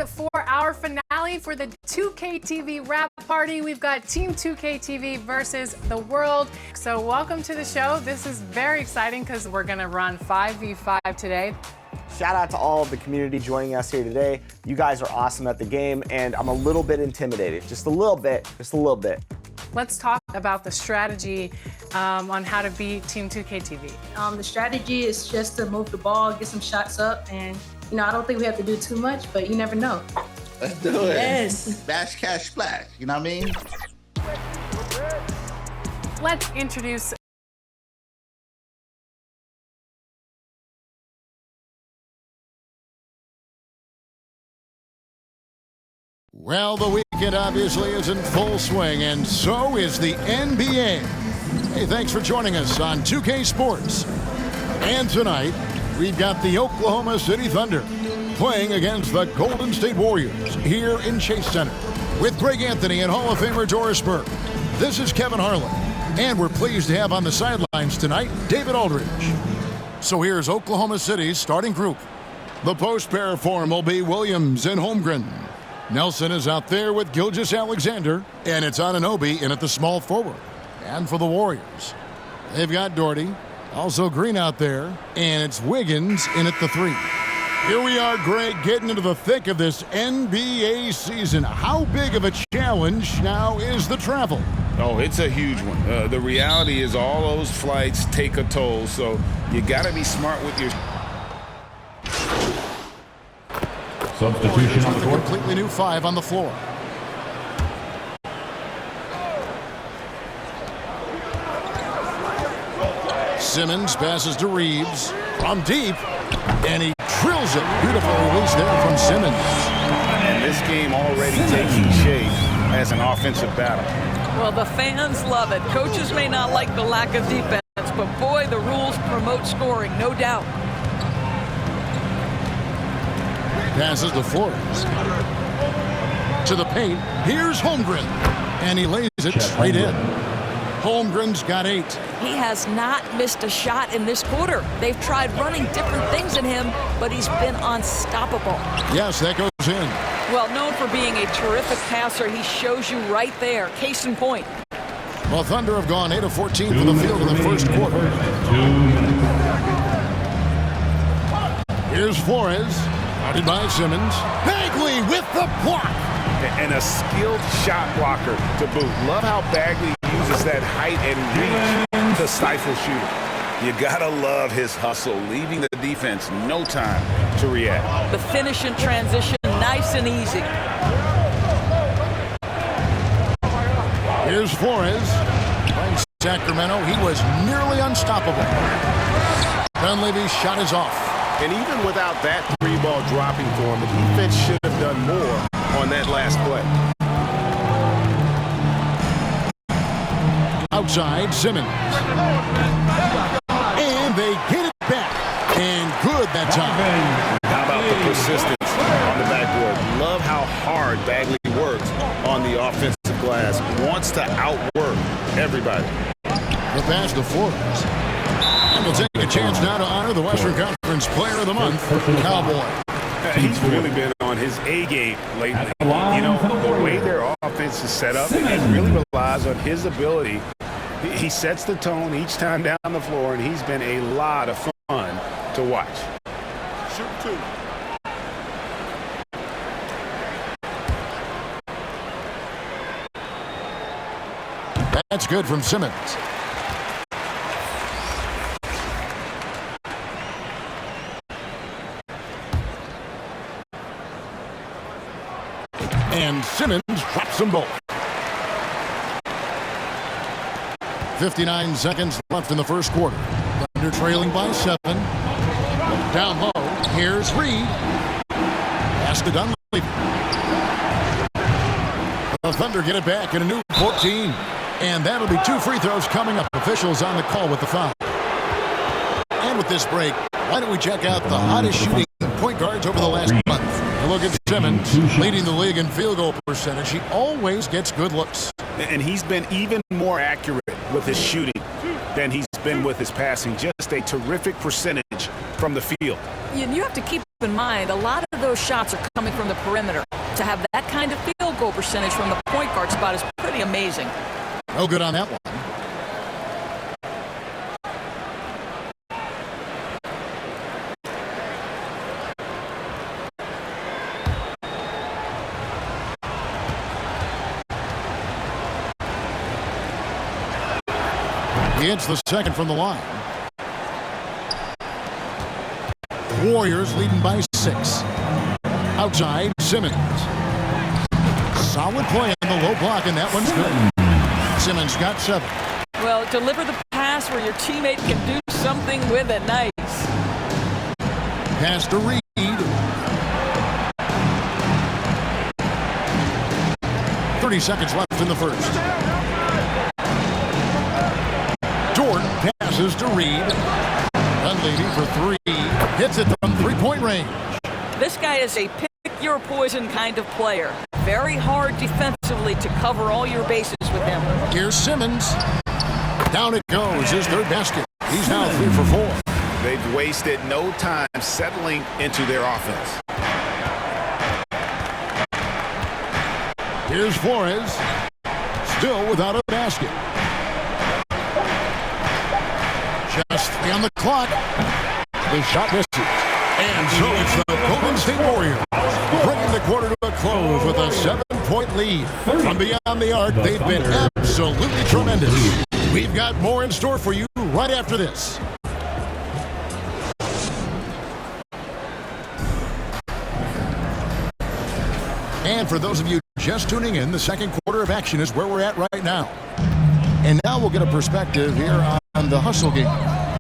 everyone, for our finale for the 2K TV wrap party. We've got Team 2K TV versus the world. So welcome to the show. This is very exciting because we're going to run 5v5 today. Shout out to all of the community joining us here today. You guys are awesome at the game, and I'm a little bit intimidated. Just a little bit. Let's talk about the strategy on how to beat Team 2K TV. The strategy is just to move the ball, get some shots up, and I don't think we have to do too much, but you never know. Let's do it. Yes. Bash, cash, splash. You know what I mean? Let's introduce Well, the weekend obviously is in full swing, and so is the NBA. Hey, thanks for joining us on 2K Sports. And tonight, we've got the Oklahoma City Thunder playing against the Golden State Warriors here in Chase Center with Greg Anthony and Hall of Famer Doris Burke. This is Kevin Harlan, and we're pleased to have on the sidelines tonight David Aldridge. So here's Oklahoma City's starting group. The post pair form will be Williams and Holmgren. Nelson is out there with Gilgeous-Alexander, and it's Anunoby in at the small forward. And for the Warriors, they've got Doherty, also Green out there, and it's Wiggins in at the 3. Here we are, Greg, getting into the thick of this NBA season. How big of a challenge now is the travel? Oh, it's a huge one. The reality is all those flights take a toll, so you got to be smart with your... Substitution on the court. Completely new 5 on the floor. Simmons passes to Reeves from deep, and he drills it. Beautiful release there from Simmons. And this game already taking shape as an offensive battle. Well, the fans love it. Coaches may not like the lack of defense, but boy, the rules promote scoring, no doubt. Passes to Flores. To the paint. Here's Holmgren. And he lays it straight in. Holmgren's got 8. He has not missed a shot in this quarter. They've tried running different things in him, but he's been unstoppable. Yes, that goes in. Well, known for being a terrific passer, he shows you right there. Case in point. Well, Thunder have gone 8 of 14 for the field in the first quarter. Here's Flores. Guarded by Simmons. Bagley with the block. And a skilled shot blocker to boot. Love how Bagley uses that height and reach to stifle shooting. You gotta love his hustle, leaving the defense no time to react. The finish in transition, nice and easy. Here's Flores. By Sacramento, he was nearly unstoppable. Dunleavy's shot is off. And even without that 3-ball dropping for him, the defense should have done more on that last play. Outside, Simmons. And they get it back. And good that time. How about the persistence on the backboard? Love how hard Bagley works on the offensive glass. Wants to outwork everybody. The pass to Flores. And we'll take a chance now to honor the Western Conference Player of the Month, Cowboy. He's really been on his A game lately. You know, the way their offense is set up, it really relies on his ability. He sets the tone each time down the floor, and he's been a lot of fun to watch. Shoot 2. That's good from Simmons. And Simmons drops them both. 59 seconds left in the first quarter. Thunder trailing by 7. Down low. Here's Reed. Pass to Dunleavy. The Thunder get it back in a new 14. And that'll be 2 free throws coming up. Officials on the call with the foul. And with this break, why don't we check out the hottest shooting point guards over the last month. Look at Simmons, leading the league in field goal percentage. He always gets good looks. And he's been even more accurate with his shooting than he's been with his passing. Just a terrific percentage from the field. You have to keep in mind, a lot of those shots are coming from the perimeter. To have that kind of field goal percentage from the point guard spot is pretty amazing. No good on that one. He hits the second from the line. Warriors leading by 6. Outside, Simmons. Solid play on the low block, and that one's good. Simmons got 7. Well, deliver the pass where your teammate can do something with it. Nice. Pass to Reed. Seconds left in the first. Jordan passes to Reed. Unleading for 3. Hits it from three-point range. This guy is a pick-your-poison kind of player. Very hard defensively to cover all your bases with him. Here's Simmons. Down it goes. His third basket. He's now 3 for 4. They've wasted no time settling into their offense. Here's Flores. Still without a basket. Just 3 on the clock. The shot misses. And so it's the Golden State Warriors bringing the quarter to a close with a 7-point lead. From beyond the arc, they've been absolutely tremendous. We've got more in store for you right after this. And for those of you just tuning in, the second quarter of action is where we're at right now. And now we'll get a perspective here on the hustle game.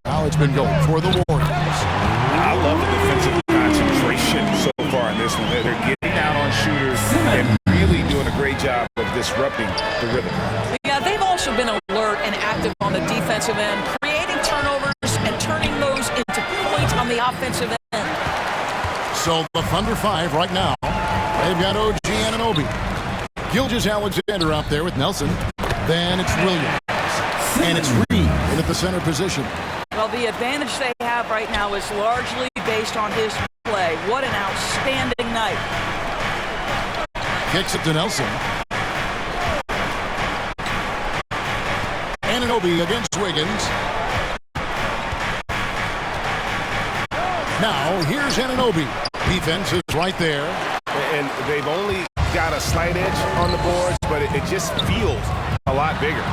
How it's been going for the Warriors. I love the defensive concentration so far in this one. They're getting out on shooters and really doing a great job of disrupting the rhythm. Yeah, they've also been alert and active on the defensive end, creating turnovers and turning those into points on the offensive end. So the Thunder 5 right now. They've got OG Anunoby. Gilgeous-Alexander out there with Nelson. Then it's Williams. And it's Reed in at the center position. Well, the advantage they have right now is largely based on his play. What an outstanding night. Kicks it to Nelson. Anunoby against Wiggins. Now, here's Anunoby. Defense is right there. And they've only got a slight edge on the boards, but it just feels a lot bigger.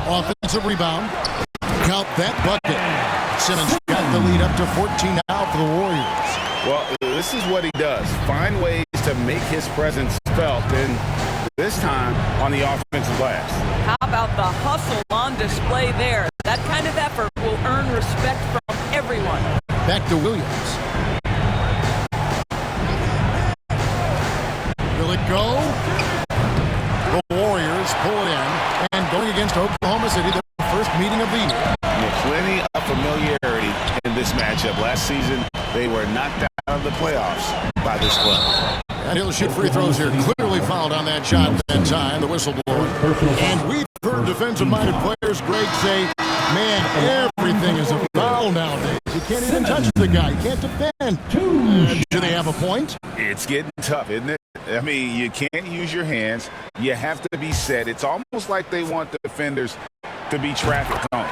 Offensive rebound. Count that bucket. Simmons got the lead up to 14 now for the Warriors. Well, this is what he does. Find ways to make his presence felt, and this time on the offensive glass. How about the hustle on display there? That kind of effort will earn respect from everyone. Back to Williams. Will it go? The Warriors pull it in, and going against Oklahoma City, the first meeting of the year. Plenty of familiarity in this matchup. Last season, they were knocked out of the playoffs by this club. And he'll shoot free throws here. Clearly fouled on that shot that time, the whistle blower. And we've heard defensive-minded players, Greg, say, man, everything is a foul nowadays. You can't even touch the guy. You can't defend. Do they have a point? It's getting tough, isn't it? I mean, you can't use your hands. You have to be set. It's almost like they want the defenders to be traffic cones.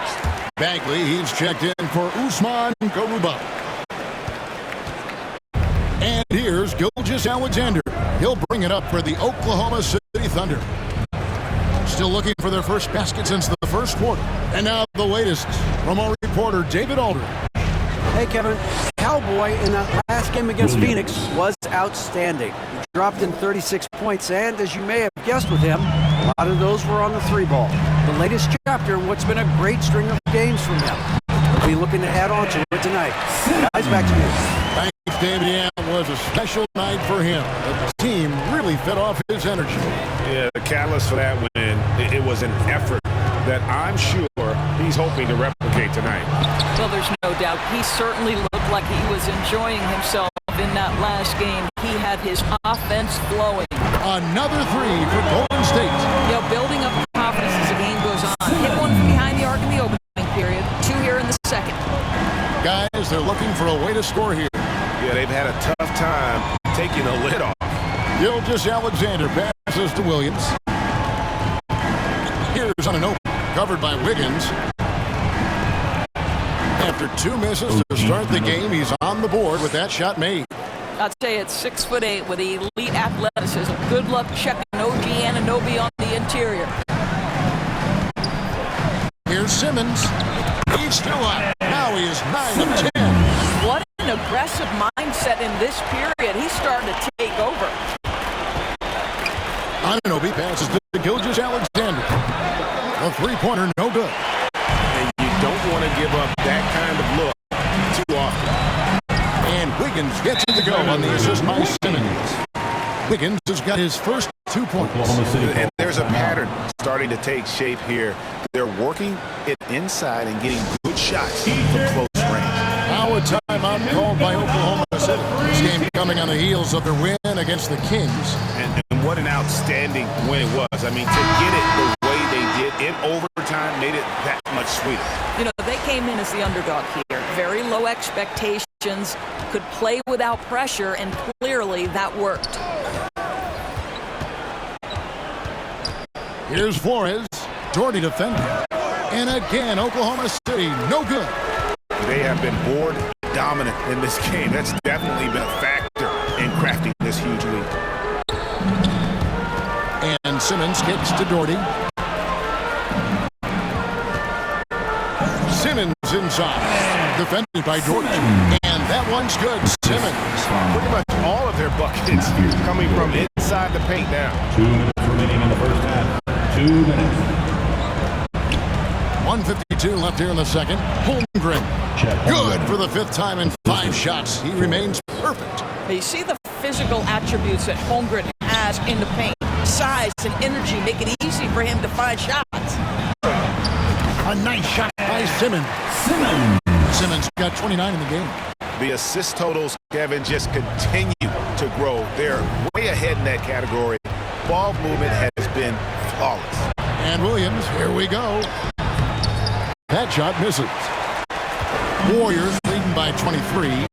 Bagley, he's checked in for Usman Garuba. And here's Gilgeous-Alexander. He'll bring it up for the Oklahoma City Thunder. Still looking for their first basket since the first quarter. And now the latest from our reporter, David Aldridge. Hey, Kevin. Cowboy in that last game against Phoenix was outstanding. He dropped in 36 points, and as you may have guessed with him, a lot of those were on the 3-ball. The latest chapter in what's been a great string of games from him. We'll be looking to add on to it tonight. Guys, back to you. Thanks, David. Yeah, it was a special night for him. The team really fed off his energy. Yeah, the catalyst for that win, it was an effort that I'm sure he's hoping to replicate tonight. Well, there's no doubt. He certainly looked like he was enjoying himself in that last game. He had his offense flowing. Another 3 for Golden State. You know, building up confidence as the game goes on. Hit one from behind the arc in the opening period. 2 here in the second. Guys, they're looking for a way to score here. Yeah, they've had a tough time taking the lid off. Gilgeous-Alexander passes to Williams. Here's on an open, covered by Wiggins. After 2 misses to start the game, he's on the board with that shot made. I'd say it's 6'8" with elite athleticism. Good luck checking OG Anunoby on the interior. Here's Simmons. He's still up. Now he is 9 of 10. What an aggressive mindset in this period. He's starting to take over. Anunoby passes to Gilgeous-Alexander. A three-pointer, no good. And you don't want to give up that kind of look too often. And Wiggins gets it to go on the assist by Simmons. Wiggins has got his first 2 points. And there's a pattern starting to take shape here. They're working it inside and getting good shots from close range. Now a timeout called by Oklahoma City. This game coming on the heels of their win against the Kings. And what an outstanding win it was. I mean, to get it the way they did in overtime made it that much sweeter. You know, they came in as the underdog here. Very low expectations, could play without pressure, and clearly that worked. Here's Flores. Doherty defending. And again, Oklahoma City, no good. They have been board dominant in this game. That's definitely been a factor in crafting this huge lead. And Simmons kicks to Doherty. Simmons inside. Defended by Doherty. And that one's good. Simmons. Pretty much all of their buckets coming from inside the paint now. 2 minutes remaining in the first half. 2 minutes. 1:52 left here in the second. Holmgren. Good for the 5th time in 5 shots. He remains perfect. You see the physical attributes that Holmgren has in the paint. Size and energy make it easy for him to find shots. A nice shot by Simmons. Simmons got 29 in the game. The assist totals, Kevin, just continue to grow. They're way ahead in that category. Ball movement has been flawless. And Williams, here we go. That shot misses. Warriors leading by 23.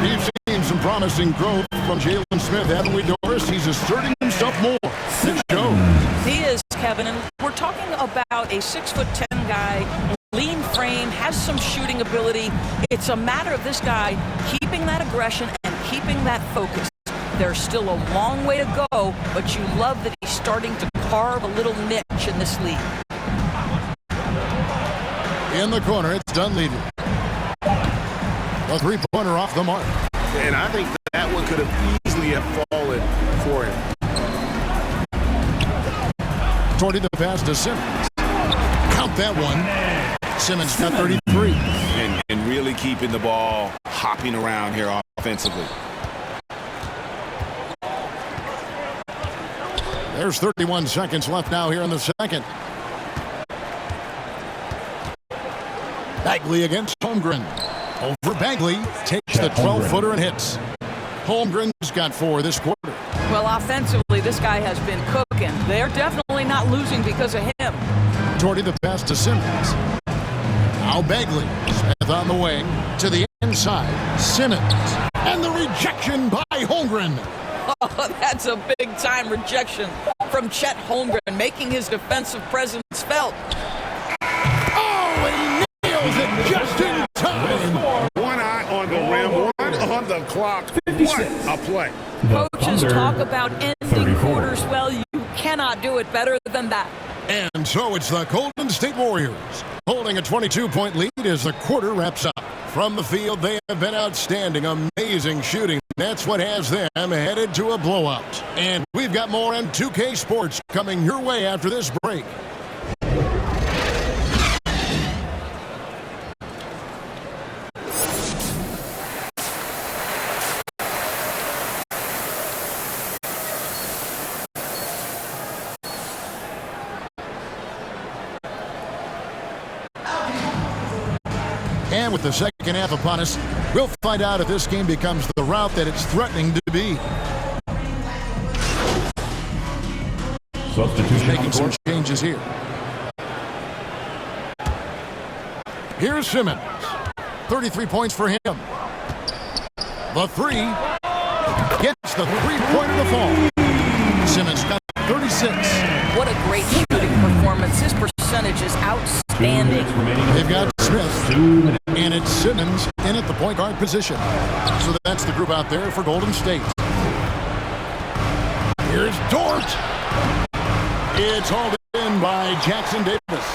We've seen some promising growth from Jalen Smith, haven't we, Doris? He's asserting himself more. It shows. He is, Kevin, and we're talking about a 6'10" guy, lean frame, has some shooting ability. It's a matter of this guy keeping that aggression and keeping that focus. There's still a long way to go, but you love that he's starting to carve a little niche in this league. In the corner, it's Dunleavy. A three-pointer off the mark. And I think that one could have easily have fallen for him. Doherty the pass to Simmons. Count that one. Simmons got 33. And really keeping the ball hopping around here offensively. There's 31 seconds left now here in the second. Bagley against Holmgren. Over Bagley, takes the 12-footer and hits. Holmgren's got 4 this quarter. Well, offensively, this guy has been cooking. They're definitely not losing because of him. Doherty the pass to Simmons. Now Bagley. Smith on the wing to the inside. Simmons. And the rejection by Holmgren. Oh, that's a big-time rejection from Chet Holmgren, making his defensive presence felt. Oh, and he nails it just in time. One eye on the rim, one on the clock. What a play. Coaches talk about ending quarters. Well, you cannot do it better than that. And so it's the Golden State Warriors holding a 22-point lead as the quarter wraps up. From the field, they have been outstanding, amazing shooting. That's what has them headed to a blowout. And we've got more on 2K Sports coming your way after this break. And with the second half upon us, we'll find out if this game becomes the route that it's threatening to be. Substitution Making some changes here. Here's Simmons. 33 points for him. The three. Gets the three-pointer to fall. Simmons got 36. What a great shooting performance. His percentage is outstanding. They've got Smith, and it's Simmons in at the point guard position. So that's the group out there for Golden State. Here's Dort. It's hauled in by Jackson Davis.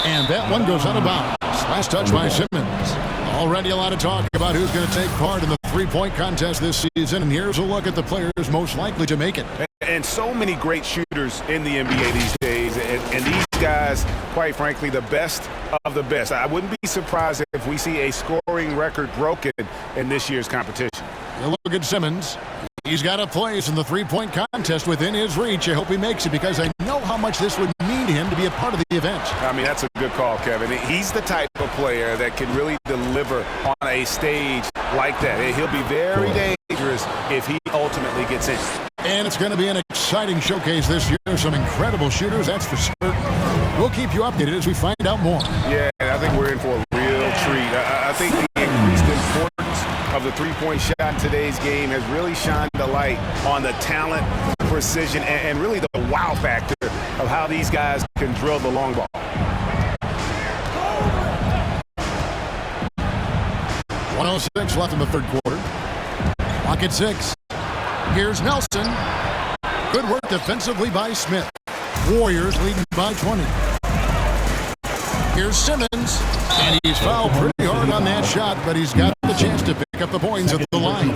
And that one goes out of bounds. Last touch by Simmons. Already a lot of talk about who's going to take part in the three-point contest this season. And here's a look at the players most likely to make it. And so many great shooters in the NBA these days. And these guys, quite frankly, the best of the best. I wouldn't be surprised if we see a scoring record broken in this year's competition. You look at Simmons. He's got a place in the three-point contest within his reach. I hope he makes it because I know how much this would mean to him to be a part of the event. I mean, that's a good call, Kevin. He's the type of player that can really deliver on a stage like that. He'll be very dangerous if he ultimately gets in. And it's going to be an exciting showcase this year. Some incredible shooters, that's for certain. We'll keep you updated as we find out more. Yeah, I think we're in for a real treat. I think the increased importance of the three-point shot in today's game has really shined a light on the talent, precision, and really the wow factor of how these guys can drill the long ball. .106 left in the third quarter. Clock at 6. Here's Nelson. Good work defensively by Smith. Warriors leading by 20. Here's Simmons, and he's fouled pretty hard on that shot, but he's got the chance to pick up the points at the line.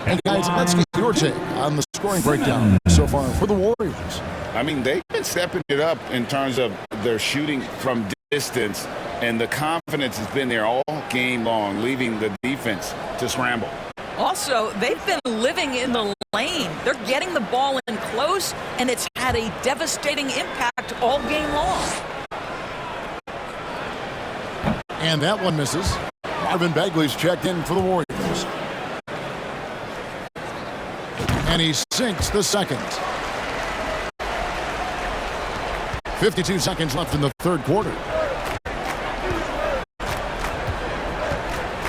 And guys, let's get your take on the scoring breakdown so far for the Warriors. I mean, they've been stepping it up in terms of their shooting from distance, and the confidence has been there all game long, leaving the defense to scramble. Also, they've been living in the lane. They're getting the ball in close, and it's had a devastating impact all game long. And that one misses. Marvin Bagley's checked in for the Warriors. And he sinks the second. 52 seconds left in the third quarter.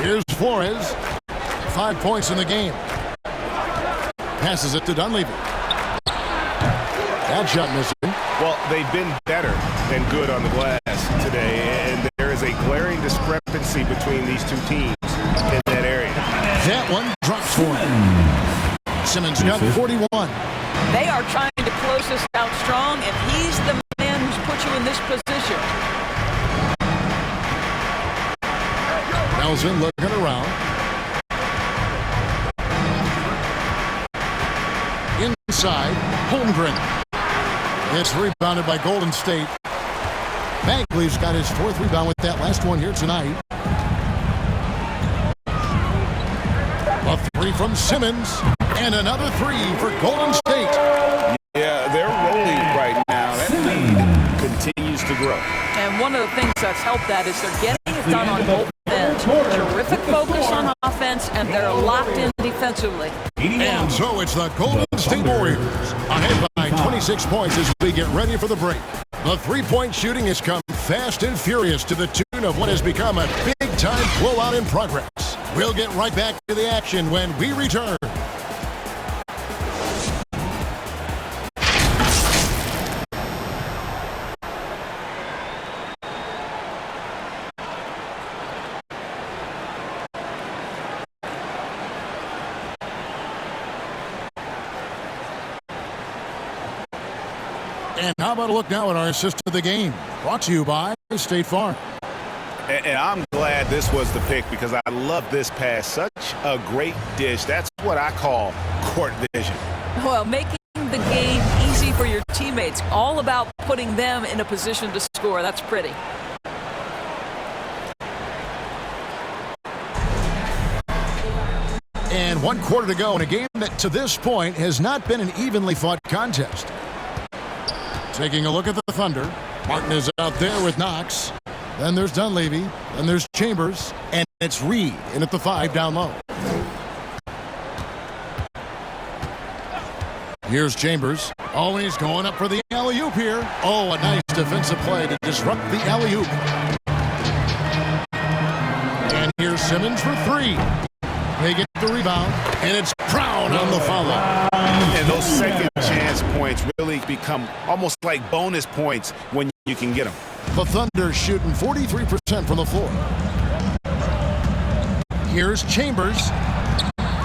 Here's Flores. 5 points in the game. Passes it to Dunleavy. That shot missing. Well, they've been better than good on the glass today, and there is a glaring discrepancy between these two teams in that area. That one drops for him. Simmons got 41. They are trying to close this out strong, and he's the man who's put you in this position. Nelson looking around. Inside, Holmgren. It's rebounded by Golden State. Bagley's got his fourth rebound with that last one here tonight. A three from Simmons, and another three for Golden State. Yeah, they're rolling right now. That lead continues to grow. And one of the things that's helped that is they're getting it done on both ends. Terrific focus on offense, and they're locked in defensively. And so it's the Golden State Warriors ahead by 26 points as we get ready for the break. The three-point shooting has come fast and furious to the tune of what has become a big-time blowout in progress. We'll get right back to the action when we return. And how about a look now at our assist of the game? Brought to you by State Farm. And I'm glad this was the pick because I love this pass. Such a great dish. That's what I call court vision. Well, making the game easy for your teammates. All about putting them in a position to score. That's pretty. And 1 quarter to go in a game that to this point has not been an evenly fought contest. Taking a look at the Thunder. Martin is out there with Knox. Then there's Dunleavy. Then there's Chambers. And it's Reed in at the 5 down low. Here's Chambers. Oh, he's going up for the alley-oop here. Oh, a nice defensive play to disrupt the alley-oop. And Here's Simmons for three. They get the rebound, and it's Brown on the follow. And those second chance points really become almost like bonus points when you can get them. The Thunder shooting 43% from the floor. Here's Chambers.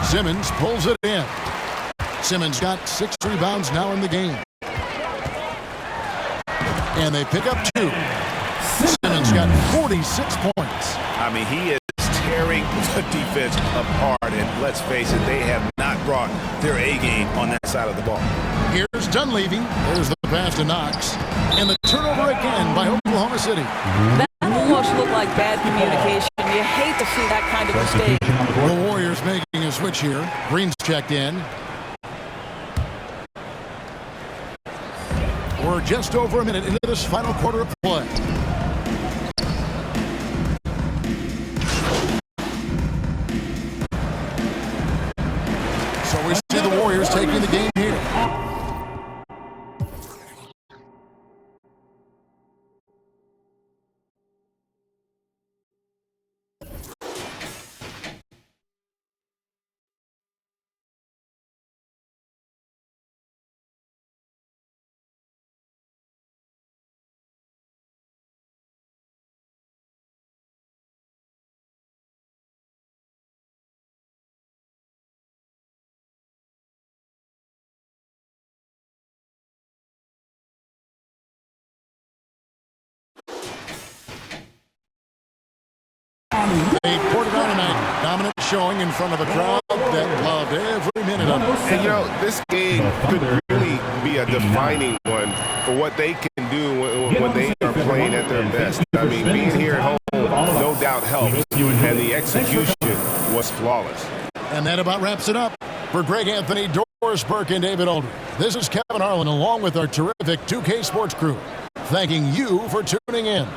Simmons pulls it in. Simmons got 6 rebounds now in the game. And they pick up 2. Simmons got 46 points. I mean, he is tearing the defense apart. And let's face it, they have not brought their A-game on that side of the ball. Here's Dunleavy. There's the pass to Knox. And the turnover again by Oklahoma City. That almost looked like bad communication. You hate to see that kind of mistake. The Warriors making a switch here. Green's checked in. We're just over a minute into this final quarter of play. So we see the Warriors taking the game here. They poured it on tonight. Dominant showing in front of a crowd that loved every minute of it. And, you know, this game could really be a defining one for what they can do when they are playing at their best. I mean, being here at home no doubt helps, and the execution was flawless. And that about wraps it up. For Greg Anthony, Doris Burke, and David Aldridge, this is Kevin Harlan along with our terrific 2K Sports crew, thanking you for tuning in.